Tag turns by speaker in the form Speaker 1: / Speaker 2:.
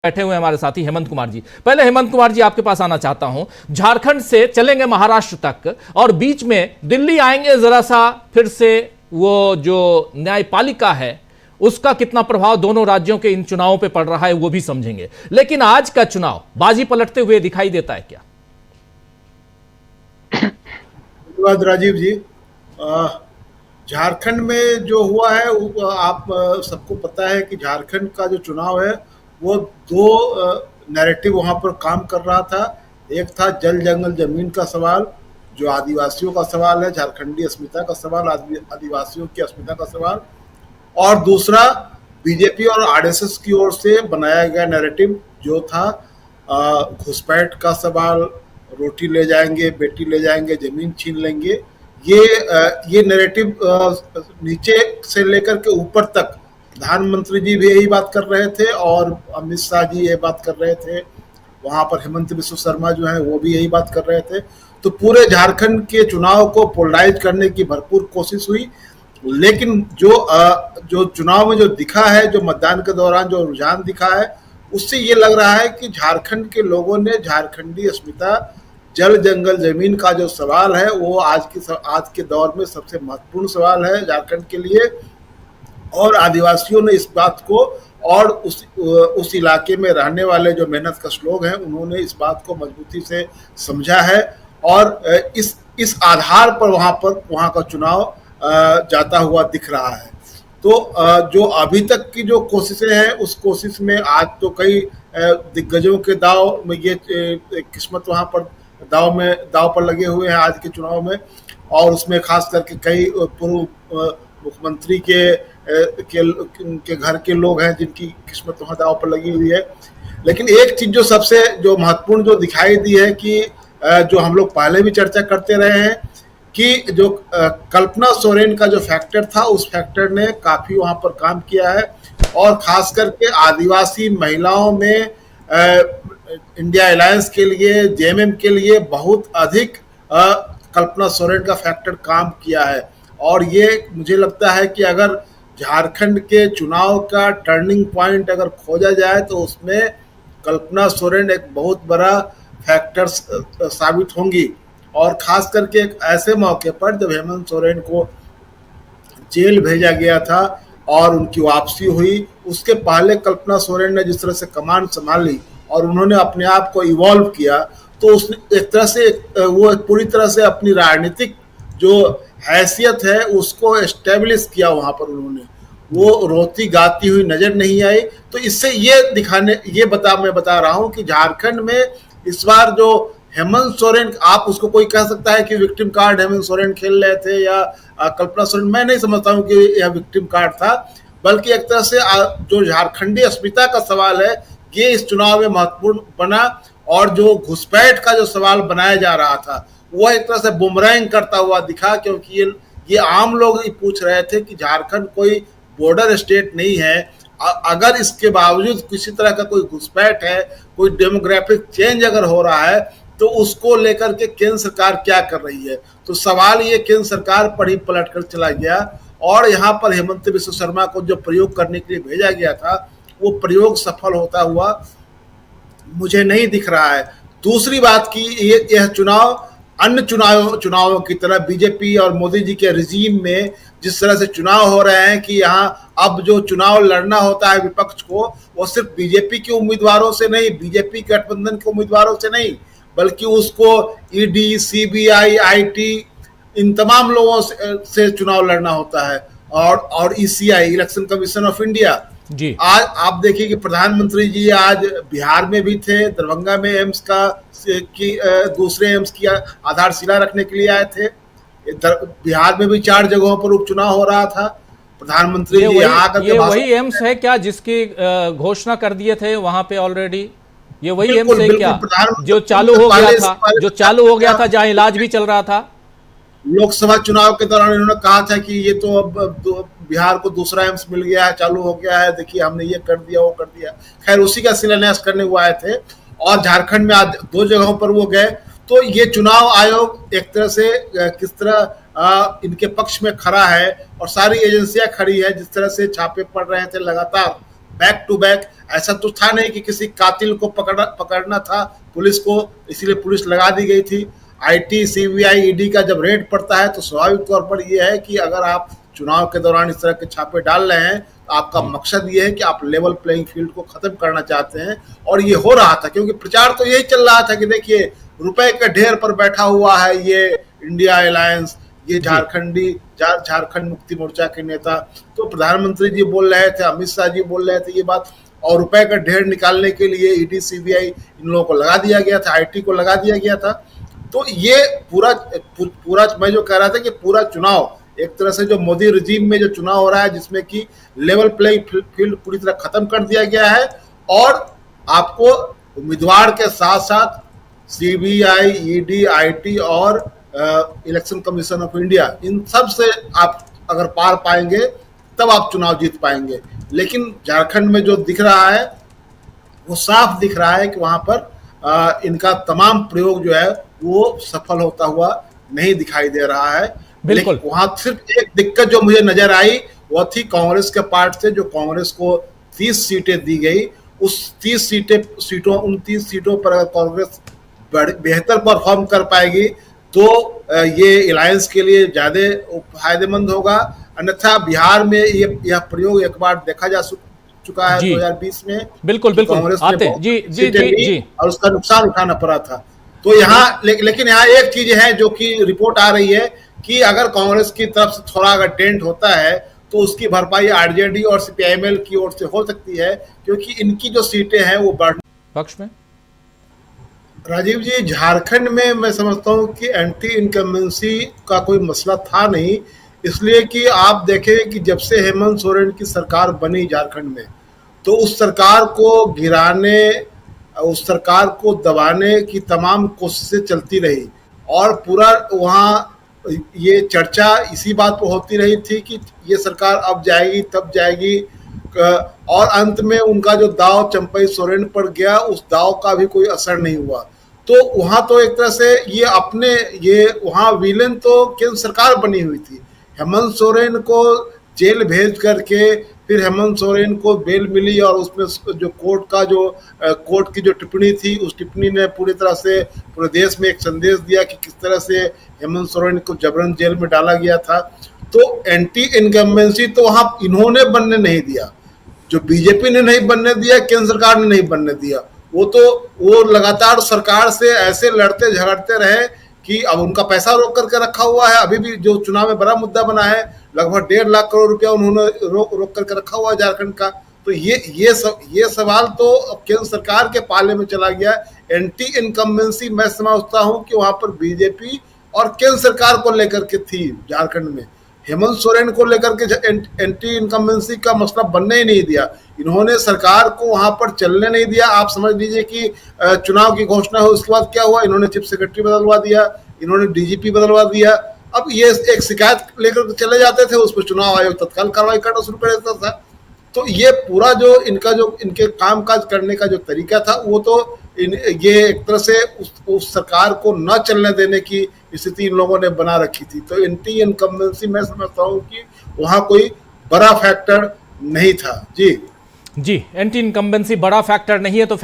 Speaker 1: बैठे हुए हमारे साथी हेमंत कुमार जी। पहले हेमंत कुमार जी आपके पास आना चाहता हूं। झारखंड से चलेंगे महाराष्ट्र तक और बीच में दिल्ली आएंगे, जरा सा फिर से वो जो न्यायपालिका है उसका कितना प्रभाव दोनों राज्यों के इन चुनावों पे पड़ रहा है वो भी समझेंगे। लेकिन आज का चुनाव बाजी पलटते हुए दिखाई देता है क्या?
Speaker 2: धन्यवाद राजीव जी। झारखंड में जो हुआ है आप सबको पता है कि झारखंड का जो चुनाव है वो दो नैरेटिव वहाँ पर काम कर रहा था। एक था जल जंगल जमीन का सवाल, जो आदिवासियों का सवाल है, झारखंडी अस्मिता का सवाल, आदिवासियों की अस्मिता का सवाल, और दूसरा बीजेपी और आरएसएस की ओर से बनाया गया नैरेटिव जो था घुसपैठ का सवाल, रोटी ले जाएंगे, बेटी ले जाएंगे, जमीन छीन लेंगे। ये नैरेटिव नीचे से लेकर के ऊपर तक प्रधानमंत्री जी भी यही बात कर रहे थे और अमित शाह जी ये बात कर रहे थे, वहां पर हेमंत बिस्व शर्मा जो है वो भी यही बात कर रहे थे। तो पूरे झारखंड के चुनाव को पोलराइज करने की भरपूर कोशिश हुई, लेकिन जो चुनाव में जो दिखा है, जो मतदान के दौरान जो रुझान दिखा है, उससे ये लग रहा है कि झारखंड के लोगों ने झारखंडी अस्मिता, जल जंगल जमीन का जो सवाल है वो आज के दौर में सबसे महत्वपूर्ण सवाल है झारखंड के लिए। और आदिवासियों ने इस बात को, और उस इलाके में रहने वाले जो मेहनतकश लोग हैं उन्होंने इस बात को मजबूती से समझा है और इस आधार पर वहाँ का चुनाव जाता हुआ दिख रहा है। तो जो अभी तक की जो कोशिशें हैं उस कोशिश में आज तो कई दिग्गजों के दाव में ये किस्मत वहाँ पर दाव पर लगे हुए हैं आज के चुनाव में, और उसमें खास करके कई पूर्व मुख्यमंत्री के घर के लोग हैं जिनकी किस्मत वहाँ दाव पर लगी हुई है। लेकिन एक चीज जो सबसे जो महत्वपूर्ण जो दिखाई दी है कि जो हम लोग पहले भी चर्चा करते रहे हैं कि जो कल्पना सोरेन का जो फैक्टर था उस फैक्टर ने काफी वहाँ पर काम किया है, और खास करके आदिवासी महिलाओं में इंडिया अलायंस के लिए, जेएमएम के लिए बहुत अधिक कल्पना सोरेन का फैक्टर काम किया है। और ये मुझे लगता है कि अगर झारखंड के चुनाव का टर्निंग पॉइंट अगर खोजा जाए तो उसमें कल्पना सोरेन एक बहुत बड़ा फैक्टर साबित होंगी। और खास करके एक ऐसे मौके पर जब हेमंत सोरेन को जेल भेजा गया था और उनकी वापसी हुई, उसके पहले कल्पना सोरेन ने जिस तरह से कमान संभाली और उन्होंने अपने आप को इवॉल्व किया, तो उसने एक तरह से वो पूरी तरह से अपनी राजनीतिक जो हैसियत है उसको एस्टेब्लिश किया वहां पर उन्होंने। वो रोती गाती हुई नजर नहीं आई। तो इससे मैं बता रहा हूं कि झारखंड में इस बार जो हेमंत सोरेन, आप उसको कोई कह सकता है कि विक्टिम कार्ड हेमंत सोरेन खेल रहे थे या कल्पना सोरेन, मैं नहीं समझता हूं कि यह विक्टिम कार्ड था, बल्कि एक तरह से जो झारखंडी अस्मिता का सवाल है ये इस चुनाव में महत्वपूर्ण बना, और जो घुसपैठ का जो सवाल बनाया जा रहा था वह एक तरह से बुमरैंग करता हुआ दिखा, क्योंकि ये आम लोग पूछ रहे थे कि झारखंड कोई बॉर्डर स्टेट नहीं है, अगर इसके बावजूद किसी तरह का कोई घुसपैठ है, कोई डेमोग्राफिक चेंज अगर हो रहा है तो उसको लेकर के केंद्र सरकार क्या कर रही है। तो सवाल ये केंद्र सरकार पर ही पलट कर चला गया, और यहाँ पर हेमंत बिस्व शर्मा को जो प्रयोग करने के लिए भेजा गया था वो प्रयोग सफल होता हुआ मुझे नहीं दिख रहा है। दूसरी बात की यह चुनाव अन्य चुनावों की तरह बीजेपी और मोदी जी के रिजीम में जिस तरह से चुनाव हो रहे हैं कि यहाँ अब जो चुनाव लड़ना होता है विपक्ष को, वो सिर्फ बीजेपी के उम्मीदवारों से नहीं, बीजेपी गठबंधन के उम्मीदवारों से नहीं, बल्कि उसको ईडी, सीबीआई, आईटी, इन तमाम लोगों से चुनाव लड़ना होता है, और ECI, election commission of India ji. आज आप देखिए कि प्रधानमंत्री जी आज बिहार में भी थे, दरभंगा में एम्स दूसरे एम्स की आधारशिला रखने के लिए आए थे। बिहार में भी 4 जगहों पर उपचुनाव हो रहा था। प्रधानमंत्री जी यहाँ आकर के
Speaker 1: वही एम्स है क्या जिसकी घोषणा कर दिए थे वहां पे ऑलरेडी? ये वही एम्स है क्या जो चालू हो गया था जहाँ इलाज भी चल रहा था?
Speaker 2: लोकसभा चुनाव के दौरान इन्होंने कहा था कि ये तो अब बिहार को दूसरा एम्स मिल गया है, चालू हो गया है, देखिए हमने ये कर दिया, वो कर दिया। खैर उसी का शिलान्यास करने वो आए थे, और झारखंड में आज 2 जगहों पर वो गए। तो ये चुनाव आयोग एक तरह से किस तरह इनके पक्ष में खड़ा है, और सारी एजेंसियां खड़ी है, जिस तरह से छापे पड़ रहे थे लगातार बैक टू बैक। ऐसा तो था नहीं कि किसी कातिल को पकड़ना था पुलिस को, इसलिए पुलिस लगा दी गई थी। आईटी, सीबीआई, ईडी का जब रेड पड़ता है तो स्वाभाविक तौर पर यह है कि अगर आप चुनाव के दौरान इस तरह के छापे डाल रहे हैं तो आपका मकसद ये है कि आप लेवल प्लेइंग फील्ड को खत्म करना चाहते हैं। और ये हो रहा था, क्योंकि प्रचार तो यही चल रहा था कि देखिए रुपए के ढेर पर बैठा हुआ है ये इंडिया अलायंस, ये झारखंड मुक्ति मोर्चा के नेता। तो प्रधानमंत्री जी बोल रहे थे, अमित शाह जी बोल रहे थे ये बात, और रुपए का ढेर निकालने के लिए ईडी, सीबीआई इन लोगों को लगा दिया गया था, आईटी को लगा दिया गया था। तो ये पूरा मैं जो कह रहा था कि पूरा चुनाव एक तरह से जो मोदी रजीम में जो चुनाव हो रहा है, जिसमें कि लेवल प्लेइंग फील्ड पूरी तरह खत्म कर दिया गया है, और आपको उम्मीदवार के साथ साथ सीबीआई, ईडी, आईटी और इलेक्शन कमीशन ऑफ इंडिया, इन सब से आप अगर पार पाएंगे तब आप चुनाव जीत पाएंगे। लेकिन झारखंड में जो दिख रहा है वो साफ दिख रहा है कि वहां पर इनका तमाम प्रयोग जो है वो सफल होता हुआ नहीं दिखाई दे रहा है।
Speaker 1: बिल्कुल।
Speaker 2: वहां सिर्फ एक दिक्कत जो मुझे नजर आई वो थी कांग्रेस के पार्ट से, जो कांग्रेस को 30 सीटें दी गई, उस 30 सीटों पर अगर कांग्रेस बेहतर परफॉर्म कर पाएगी तो ये अलायंस के लिए ज्यादा फायदेमंद होगा। अन्यथा बिहार में यह प्रयोग एक बार देखा जा चुका है 2020 में।
Speaker 1: बिल्कुल कांग्रेस ने जी
Speaker 2: और उसका नुकसान उठाना पड़ा था। तो यहाँ लेकिन यहाँ एक चीज है जो कि रिपोर्ट आ रही है कि अगर कांग्रेस की तरफ से थोड़ा अगर डेंट होता है तो उसकी भरपाई आरजेडी और सीपीआईएमएल की ओर से हो सकती है, क्योंकि इनकी जो सीटें हैं वो बढ़
Speaker 1: पक्ष में।
Speaker 2: राजीव जी, झारखंड में मैं समझता हूँ कि एंटी इनकम्बेंसी का कोई मसला था नहीं, इसलिए कि आप देखें कि जब से हेमंत सोरेन की सरकार बनी झारखंड में, तो उस सरकार को गिराने, उस सरकार को दबाने की तमाम कोशिशें चलती रही, और पूरा वहाँ ये चर्चा इसी बात पर होती रही थी कि ये सरकार अब जाएगी तब जाएगी, और अंत में उनका जो दाव चंपई सोरेन पर गया उस दाव का भी कोई असर नहीं हुआ। तो वहाँ तो एक तरह से ये वहाँ विलेन तो केंद्र सरकार बनी हुई थी। हेमंत सोरेन को जेल भेज करके फिर हेमंत सोरेन को बेल मिली, और उसमें जो कोर्ट की जो टिप्पणी थी, उस टिप्पणी ने पूरी तरह से पूरे देश में एक संदेश दिया कि किस तरह से हेमंत सोरेन को जबरन जेल में डाला गया था। तो एंटी इनकम्बेंसी तो वहाँ इन्होंने बनने नहीं दिया, जो बीजेपी ने नहीं बनने दिया, केंद्र सरकार ने नहीं बनने दिया। वो लगातार सरकार से ऐसे लड़ते झगड़ते रहे कि अब उनका पैसा रोक करके रखा हुआ है। अभी भी जो चुनाव में बड़ा मुद्दा बना है, लगभग 1.5 लाख करोड़ रुपया उन्होंने रोक करके रखा हुआ है झारखंड का। तो ये सवाल तो केंद्र सरकार के पाले में चला गया। एंटी इनकम्बेंसी मैं समझता हूँ कि वहां पर बीजेपी और केंद्र सरकार को लेकर के थी झारखंड में। हेमंत सोरेन को लेकर के एंटी इनकम्बेंसी का मसला बनने ही नहीं दिया। इन्होंने सरकार को वहां पर चलने नहीं दिया। आप समझ लीजिए कि चुनाव की घोषणा हो, उसके बाद क्या हुआ, इन्होंने चीफ सेक्रेटरी बदलवा दिया, इन्होंने डीजीपी बदलवा दिया। अब ये एक शिकायत लेकर चले जाते थे, उस पर चुनाव आयोग तत्काल कार्रवाई करना शुरू कर देता था। तो ये पूरा जो इनके कामकाज करने का जो तरीका था, वो तो ये एक तरह से उस सरकार को न चलने देने की स्थिति इन लोगों ने बना रखी थी। तो एंटी इनकम्बेंसी मैं समझता हूँ कि वहाँ कोई बड़ा फैक्टर नहीं था। जी
Speaker 1: एंटी इनकम्बेंसी बड़ा फैक्टर नहीं है, तो